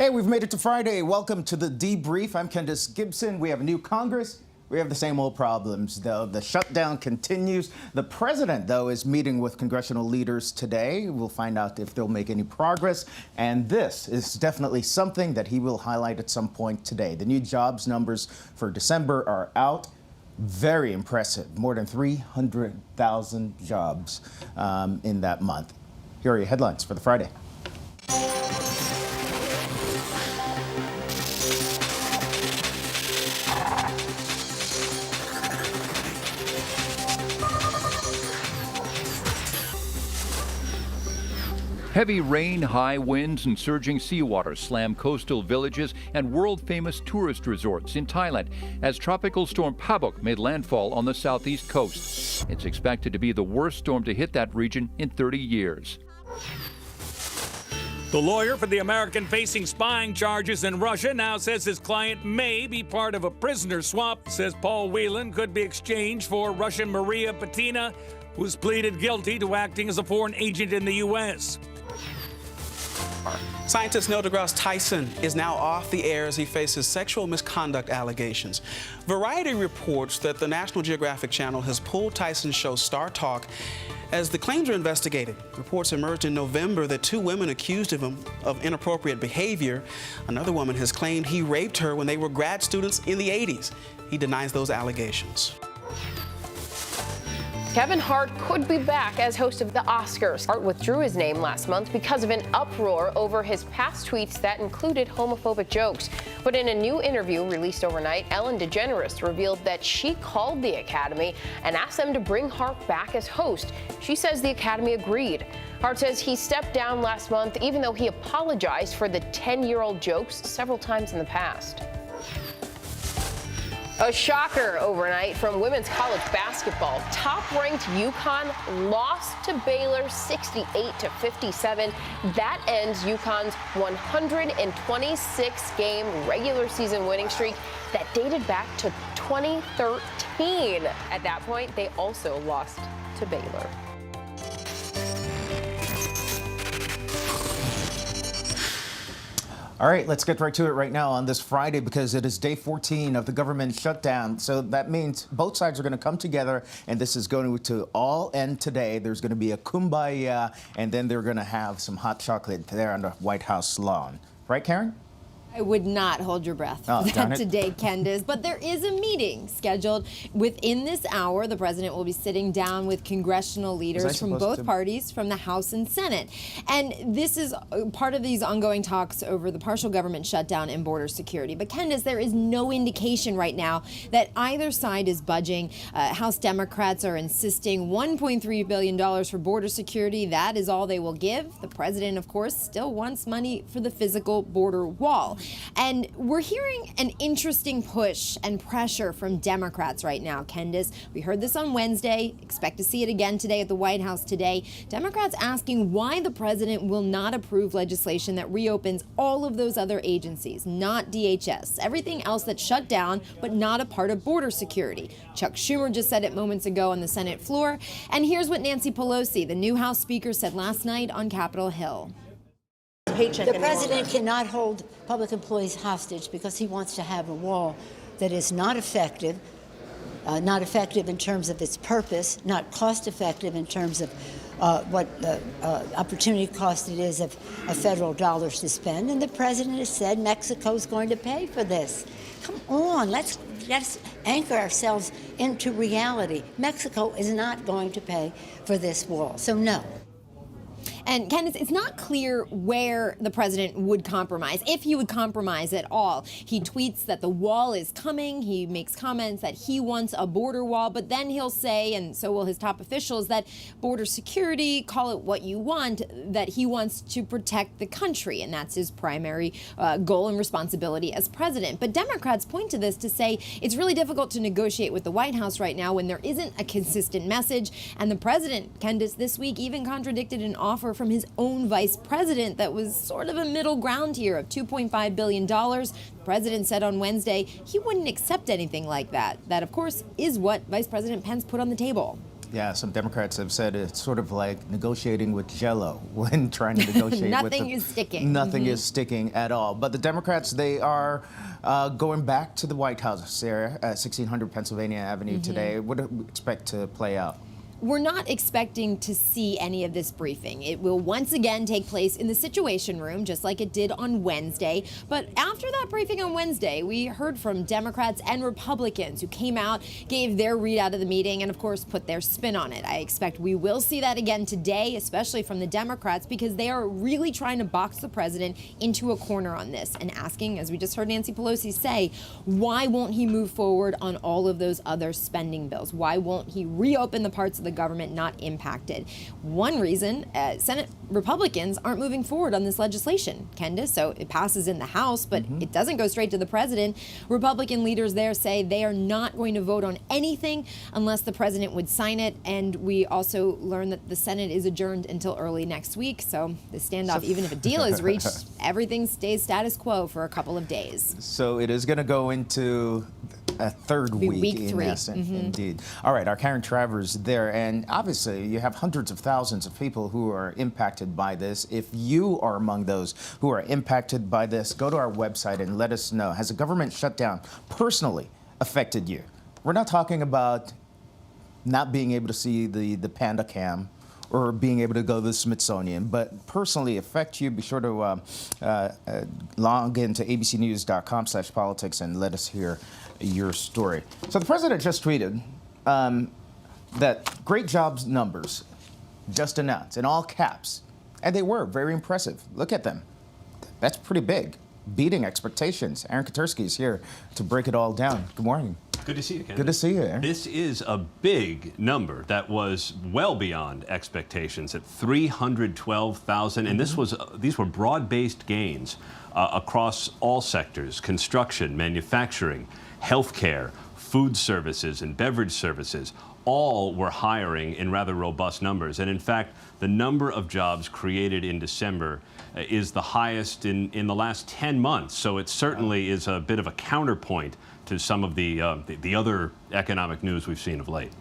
Hey, we've made it to Friday. Welcome to the Debrief. I'm Candace Gibson. We have a new Congress. We have the same old problems, though. The shutdown continues. The president, though, is meeting with congressional leaders today. We'll find out if they'll make any progress. And this is definitely something that he will highlight at some point today. The new jobs numbers for December are out. Very impressive. More than 300,000 jobs in that month. Here are your headlines for the Friday. Heavy rain, high winds, and surging seawater slam coastal villages and world-famous tourist resorts in Thailand as Tropical Storm Pabuk made landfall on the southeast coast. It's expected to be the worst storm to hit that region in 30 years. The lawyer for the American facing spying charges in Russia now says his client may be part of a prisoner swap. Says Paul Whelan could be exchanged for Russian Maria Patina, who's pleaded guilty to acting as a foreign agent in the U.S. Scientist Neil deGrasse Tyson is now off the air as he faces sexual misconduct allegations. Variety reports that the National Geographic Channel has pulled Tyson's show Star Talk as the claims are investigated. Reports emerged in November that two women accused of him of inappropriate behavior. Another woman has claimed he raped her when they were grad students in the 80s. He denies those allegations. Kevin Hart could be back as host of the Oscars. Hart withdrew his name last month because of an uproar over his past tweets that included homophobic jokes. But in a new interview released overnight, Ellen DeGeneres revealed that she called the Academy and asked them to bring Hart back as host. She says the Academy agreed. Hart says he stepped down last month, even though he apologized for the 10-year-old jokes several times in the past. A shocker overnight from women's college basketball. Top-ranked UConn lost to Baylor 68-57. That ends UConn's 126-game regular season winning streak that dated back to 2013. At that point, they also lost to Baylor. All right, let's get right to it right now on this Friday because it is day 14 of the government shutdown. So that means both sides are going to come together, and this is going to all end today. There's going to be a kumbaya, and then they're going to have some hot chocolate there on the White House lawn. Right, Karen? I would not hold your breath for that today, Candace. But there is a meeting scheduled within this hour. The president will be sitting down with congressional leaders from both parties, from the House and Senate. And this is part of these ongoing talks over the partial government shutdown and border security. But Candace, there is no indication right now that either side is budging. House Democrats are insisting $1.3 billion for border security. That is all they will give. The president, of course, still wants money for the physical border wall. And we're hearing an interesting push and pressure from Democrats right now, Candace. We heard this on Wednesday, expect to see it again today at the White House today. Democrats asking why the president will not approve legislation that reopens all of those other agencies, not DHS, everything else that's shut down, but not a part of border security. Chuck Schumer just said it moments ago on the Senate floor. And here's what Nancy Pelosi, the new House Speaker, said last night on Capitol Hill. The president cannot hold public employees hostage because he wants to have a wall that is not effective in terms of its purpose, not cost effective in terms of what the opportunity cost it is of federal dollars to spend. And the president has said Mexico's going to pay for this. Come on, let's anchor ourselves into reality. Mexico is not going to pay for this wall, so no. And Candace, it's not clear where the president would compromise, if he would compromise at all. He tweets that the wall is coming. He makes comments that he wants a border wall, but then he'll say, and so will his top officials, that border security, call it what you want, that he wants to protect the country. And that's his primary goal and responsibility as president. But Democrats point to this to say it's really difficult to negotiate with the White House right now when there isn't a consistent message. And the president, Candace, this week even contradicted an offer from his own vice president that was sort of a middle ground here of $2.5 billion. The president said on Wednesday he wouldn't accept anything like that. That, of course, is what Vice President Pence put on the table. Yeah, some Democrats have said it's sort of like negotiating with Jell-O when trying to negotiate Nothing is sticking. Nothing is sticking at all. But the Democrats, they are going back to the White House area at 1600 Pennsylvania Avenue today. What do we expect to play out? We're not expecting to see any of this briefing. It will once again take place in the Situation Room, just like it did on Wednesday. But after that briefing on Wednesday, we heard from Democrats and Republicans who came out, gave their readout of the meeting, and of course put their spin on it. I expect we will see that again today, especially from the Democrats, because they are really trying to box the president into a corner on this and asking, as we just heard Nancy Pelosi say, why won't he move forward on all of those other spending bills? Why won't he reopen the parts of the government not impacted? One reason, Senate Republicans aren't moving forward on this legislation, Kendis. So it passes in the House, but it doesn't go straight to the president. Republican leaders there say they are not going to vote on anything unless the president would sign it. And we also learned that the Senate is adjourned until early next week. So the standoff, even if a deal is reached, everything stays status quo for a couple of days. So it is going to go into a third week in 3. essence, indeed. All right, our Karen Travers there, and obviously you have hundreds of thousands of people who are impacted by this. If you are among those who are impacted by this, go to our website and let us know. Has a government shutdown personally affected you? We're not talking about not being able to see the Panda Cam or being able to go to the Smithsonian, but personally affect you, be sure to log into abcnews.com/politics and let us hear your story. So the president just tweeted that great jobs numbers just announced in all caps, and they were very impressive. Look at them. That's pretty big, beating expectations. Aaron Katursky is here to break it all down. Good morning. Good to see you, Ken. Good to see you, Aaron. This is a big number that was well beyond expectations at 312,000, and these were broad-based gains across all sectors: construction, manufacturing, healthcare, food services, and beverage services. All were hiring in rather robust numbers, and in fact, the number of jobs created in December is the highest in the last 10 months. So it certainly is a bit of a counterpoint to some of the other economic news we've seen of late.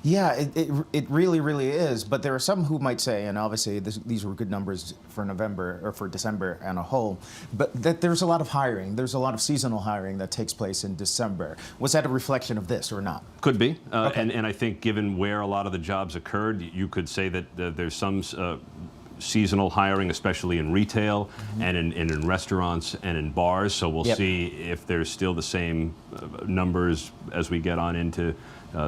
Yeah, it really, really is. But there are some who might say, and obviously these were good numbers for November or for December and a whole, but that there's a lot of hiring. There's a lot of seasonal hiring that takes place in December. Was that a reflection of this or not? Could be. Okay. And I think given where a lot of the jobs occurred, you could say that there's some seasonal hiring, especially in retail and in restaurants and in bars. So we'll see if there's still the same numbers as we get on into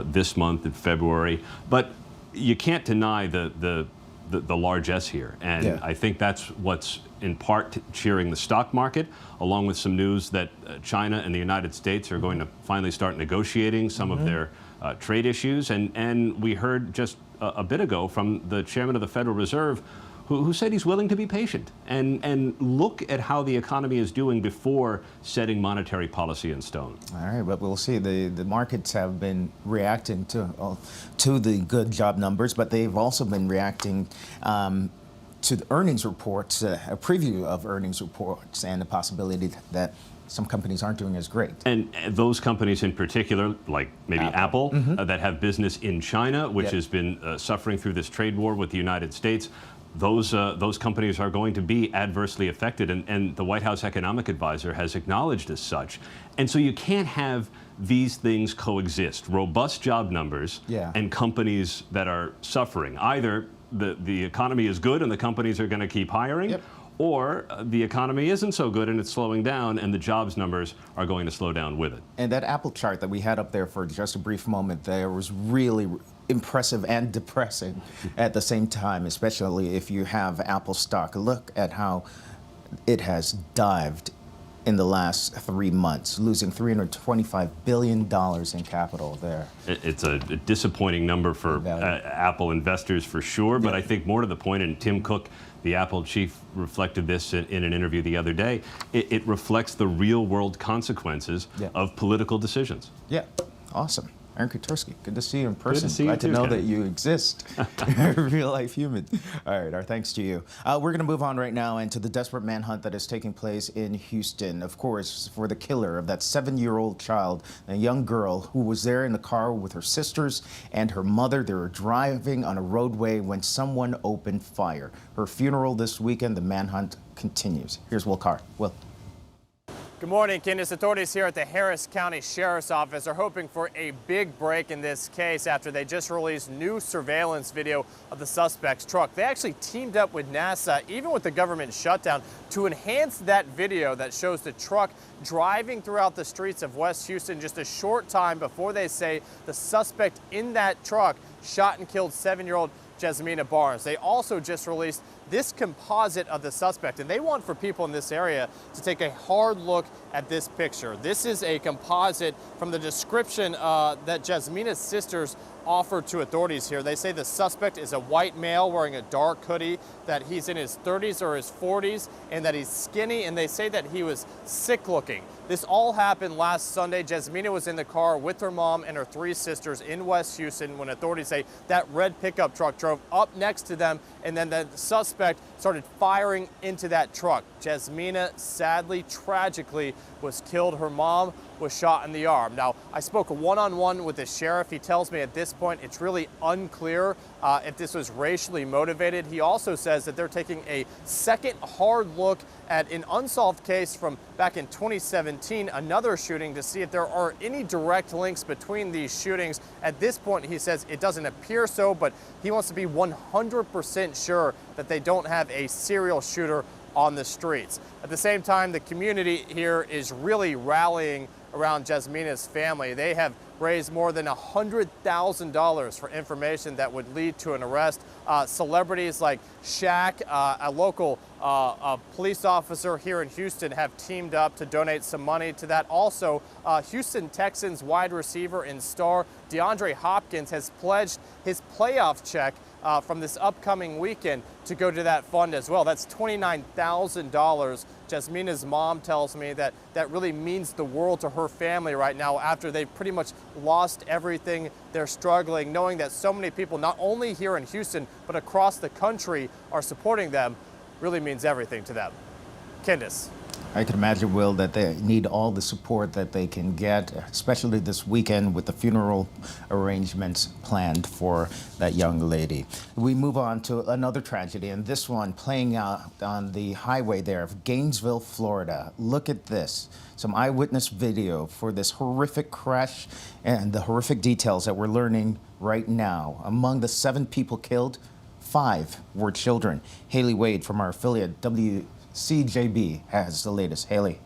this month in February. But you can't deny the largesse here. And I think that's what's in part cheering the stock market, along with some news that China and the United States are going to finally start negotiating some of their trade issues. And we heard just a bit ago from the chairman of the Federal Reserve, who said he's willing to be patient and look at how the economy is doing before setting monetary policy in stone. All right, but we'll see. The markets have been reacting to the good job numbers, but they've also been reacting to the earnings reports, a preview of earnings reports, and the possibility that some companies aren't doing as great. And those companies in particular, like maybe Apple that have business in China, which has been suffering through this trade war with the United States, those companies are going to be adversely affected, and the White House economic advisor has acknowledged as such. And so you can't have these things coexist: robust job numbers and companies that are suffering. Either the economy is good and the companies are going to keep hiring, or the economy isn't so good and it's slowing down and the jobs numbers are going to slow down with it. And that Apple chart that we had up there for just a brief moment there was really impressive and depressing at the same time, especially if you have Apple stock. Look at how it has dived in the last 3 months, losing $325 billion in capital there. It's a disappointing number for Apple investors for sure, but I think more to the point, and Tim Cook, the Apple chief, reflected this in an interview the other day, it reflects the real world consequences of political decisions. Yeah, awesome. Aaron Koturski, good to see you in person. Good to see you Glad to too, know Ken. that you exist. You're a real-life human. All right, our thanks to you. We're going to move on right now into the desperate manhunt that is taking place in Houston, of course, for the killer of that 7-year-old child, a young girl who was there in the car with her sisters and her mother. They were driving on a roadway when someone opened fire. Her funeral this weekend, the manhunt continues. Here's Will Carr. Will. Good morning, Candace. Authorities here at the Harris County Sheriff's Office are hoping for a big break in this case after they just released new surveillance video of the suspect's truck. They actually teamed up with NASA, even with the government shutdown, to enhance that video that shows the truck driving throughout the streets of West Houston just a short time before they say the suspect in that truck shot and killed 7-year-old Jazmine Barnes. They also just released this composite of the suspect, and they want for people in this area to take a hard look at this picture. This is a composite from the description that Jazmine's sisters offered to authorities here. They say the suspect is a white male wearing a dark hoodie, that he's in his 30s or his 40s, and that he's skinny, and they say that he was sick looking. This all happened last Sunday. Jazmine was in the car with her mom and her 3 sisters in West Houston when authorities say that red pickup truck drove up next to them, and then the suspect started firing into that truck. Jazmine, sadly, tragically, was killed. Her mom was shot in the arm. Now, I spoke one-on-one with the sheriff. He tells me at this point it's really unclear if this was racially motivated. He also says that they're taking a second hard look at an unsolved case from back in 2017, another shooting, to see if there are any direct links between these shootings. At this point, he says it doesn't appear so, but he wants to be 100% sure that they don't have a serial shooter on the streets. At the same time, the community here is really rallying around Jazmine's family. They have raised more than $100,000 for information that would lead to an arrest. Celebrities like Shaq, a local police officer here in Houston, have teamed up to donate some money to that. Also, Houston Texans wide receiver and star DeAndre Hopkins has pledged his playoff check from this upcoming weekend to go to that fund as well. That's $29,000. Jazmine's mom tells me that that really means the world to her family right now after they've pretty much lost everything. They're struggling, knowing that so many people, not only here in Houston, but across the country, are supporting them, really means everything to them. Candace. I can imagine, Will, that they need all the support that they can get, especially this weekend with the funeral arrangements planned for that young lady. We move on to another tragedy, and this one playing out on the highway there of Gainesville, Florida. Look at this. Some eyewitness video for this horrific crash and the horrific details that we're learning right now. Among the 7 people killed, 5 were children. Haley Wade from our affiliate WCJB has the latest. Haley.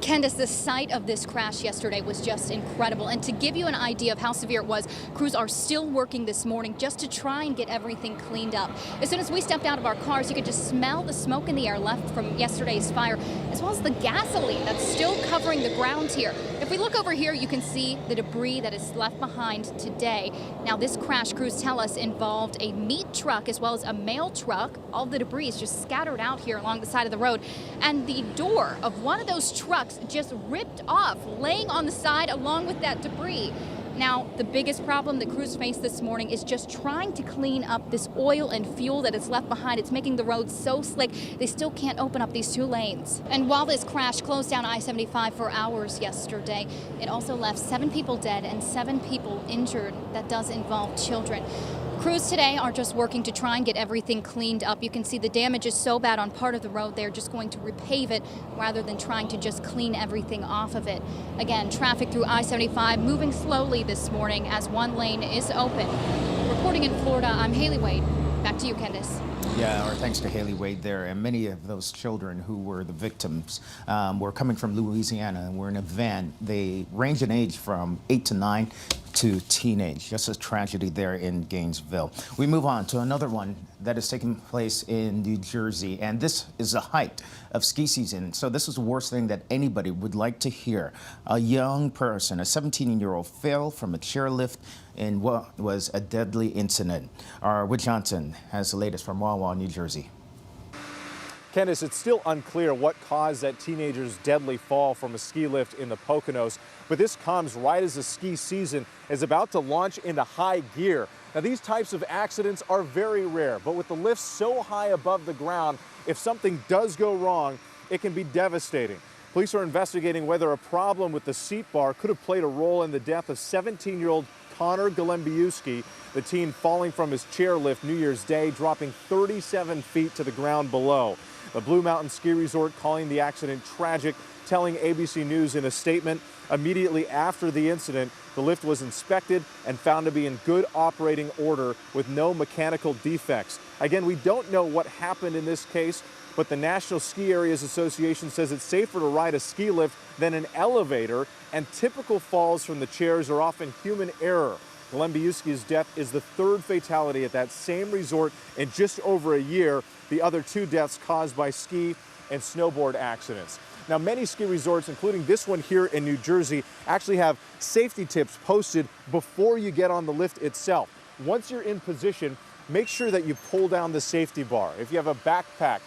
Candace, the sight of this crash yesterday was just incredible. And to give you an idea of how severe it was, crews are still working this morning just to try and get everything cleaned up. As soon as we stepped out of our cars, you could just smell the smoke in the air left from yesterday's fire, as well as the gasoline that's still covering the ground here. If we look over here, you can see the debris that is left behind today. Now, this crash, crews tell us, involved a meat truck as well as a mail truck. All the debris is just scattered out here along the side of the road. And the door of one of those trucks just ripped off, laying on the side along with that debris. Now, the biggest problem that crews face this morning is just trying to clean up this oil and fuel that is left behind. It's making the road so slick, they still can't open up these 2 lanes. And while this crash closed down I-75 for hours yesterday, it also left 7 people dead and 7 people injured. That does involve children. Crews today are just working to try and get everything cleaned up. You can see the damage is so bad on part of the road, they're just going to repave it rather than trying to just clean everything off of it. Again, traffic through I-75 moving slowly this morning as 1 lane is open. Reporting in Florida, I'm Haley Wade. Back to you, Candace. Yeah, our thanks to Haley Wade there. And many of those children who were the victims were coming from Louisiana and were in a van. They range in age from 8 to 9 to teenage. Just a tragedy there in Gainesville. We move on to another one that is taking place in New Jersey, and this is the height of ski season. So this is the worst thing that anybody would like to hear. A young person, a 17-year-old, fell from a chairlift in what was a deadly incident. Our Wood Johnson has the latest from Wawa, New Jersey. Candace, it's still unclear what caused that teenager's deadly fall from a ski lift in the Poconos, but this comes right as the ski season is about to launch into high gear. Now, these types of accidents are very rare, but with the lift so high above the ground, if something does go wrong, it can be devastating. Police are investigating whether a problem with the seat bar could have played a role in the death of 17-year-old Connor Golembiewski, the teen falling from his chairlift New Year's Day, dropping 37 feet to the ground below. The Blue Mountain Ski Resort calling the accident tragic, telling ABC News in a statement, immediately after the incident, the lift was inspected and found to be in good operating order with no mechanical defects. Again, we don't know what happened in this case, but the National Ski Areas Association says it's safer to ride a ski lift than an elevator, and typical falls from the chairs are often human error. Golembiewski's death is the third fatality at that same resort in just over a year, the other two deaths caused by ski and snowboard accidents. Now, many ski resorts, including this one here in New Jersey, actually have safety tips posted before you get on the lift itself. Once you're in position, make sure that you pull down the safety bar. If you have a backpack,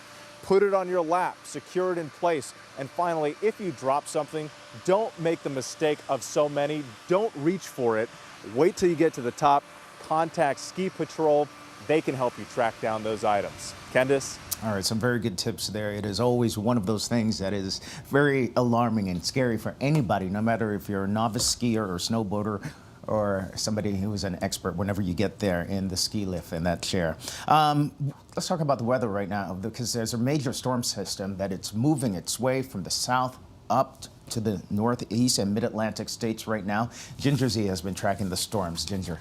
put it on your lap, secure it in place. And finally, if you drop something, don't make the mistake of so many. Don't reach for it. Wait till you get to the top. Contact Ski Patrol. They can help you track down those items. Candace? All right, some very good tips there. It is always one of those things that is very alarming and scary for anybody, no matter if you're a novice skier or snowboarder or somebody who is an expert whenever you get there in the ski lift in that chair. Let's talk about the weather right now, because there's a major storm system that it's moving its way from the south up to the northeast and mid-Atlantic states right now. Ginger Z has been tracking the storms. Ginger.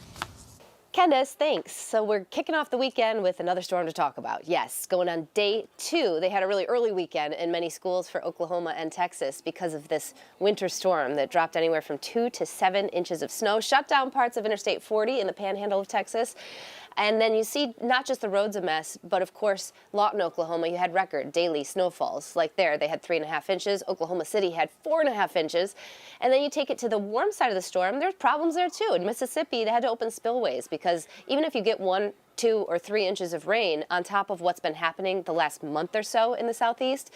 Candace, thanks. So we're kicking off the weekend with another storm to talk about. Yes, going on day 2. They had a really early weekend in many schools for Oklahoma and Texas because of this winter storm that dropped anywhere from 2 to 7 inches of snow, shut down parts of Interstate 40 in the panhandle of Texas. And then you see not just the roads a mess, but of course, Lawton, Oklahoma, you had record daily snowfalls. Like there, they had 3.5 inches. Oklahoma City had 4.5 inches. And then you take it to the warm side of the storm, there's problems there too. In Mississippi, they had to open spillways because even if you get 1, 2, or 3 inches of rain on top of what's been happening the last month or so in the southeast,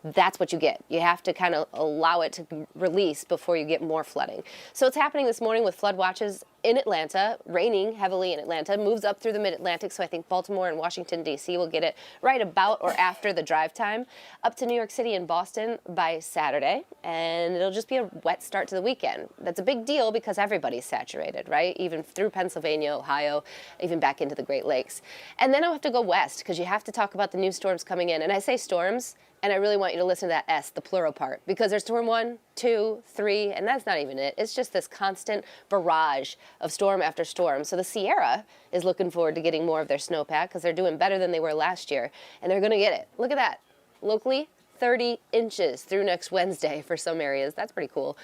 that's what you get. You have to kind of allow it to release before you get more flooding. So it's happening this morning with flood watches in Atlanta, raining heavily in Atlanta, moves up through the mid-Atlantic, so I think Baltimore and Washington, D.C. will get it right about or after the drive time, up to New York City and Boston by Saturday, and it'll just be a wet start to the weekend. That's a big deal because everybody's saturated, right? Even through Pennsylvania, Ohio, even back into the Great Lakes. And then I'll have to go west because you have to talk about the new storms coming in. And I say storms, and I really want you to listen to that S, the plural part, because there's storm 1, 2, 3, and that's not even it. It's just this constant barrage of storm after storm. So the Sierra is looking forward to getting more of their snowpack because they're doing better than they were last year, and they're going to get it. Look at that. Locally, 30 inches through next Wednesday for some areas. That's pretty cool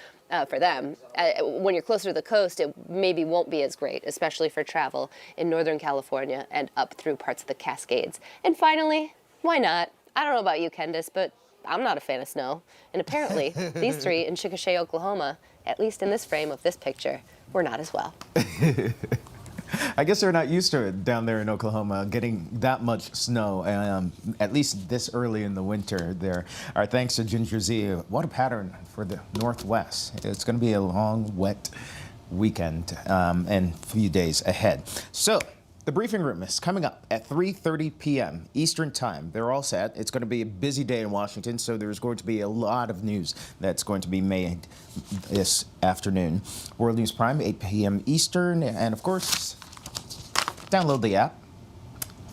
for them. When you're closer to the coast, it maybe won't be as great, especially for travel in Northern California and up through parts of the Cascades. And finally, why not? I don't know about you, Candace, but I'm not a fan of snow. And apparently, these 3 in Chickasha, Oklahoma, at least in this frame of this picture, were not as well. I guess they're not used to it down there in Oklahoma, getting that much snow, at least this early in the winter there. Our thanks to Ginger Z. What a pattern for the Northwest. It's going to be a long, wet weekend and few days ahead. So, the briefing room is coming up at 3:30 p.m. Eastern Time. They're all set. It's going to be a busy day in Washington, so there's going to be a lot of news that's going to be made this afternoon. World News Prime, 8 p.m. Eastern, and of course, download the app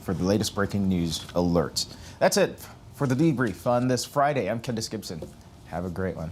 for the latest breaking news alerts. That's it for the debrief on this Friday. I'm Candace Gibson. Have a great one.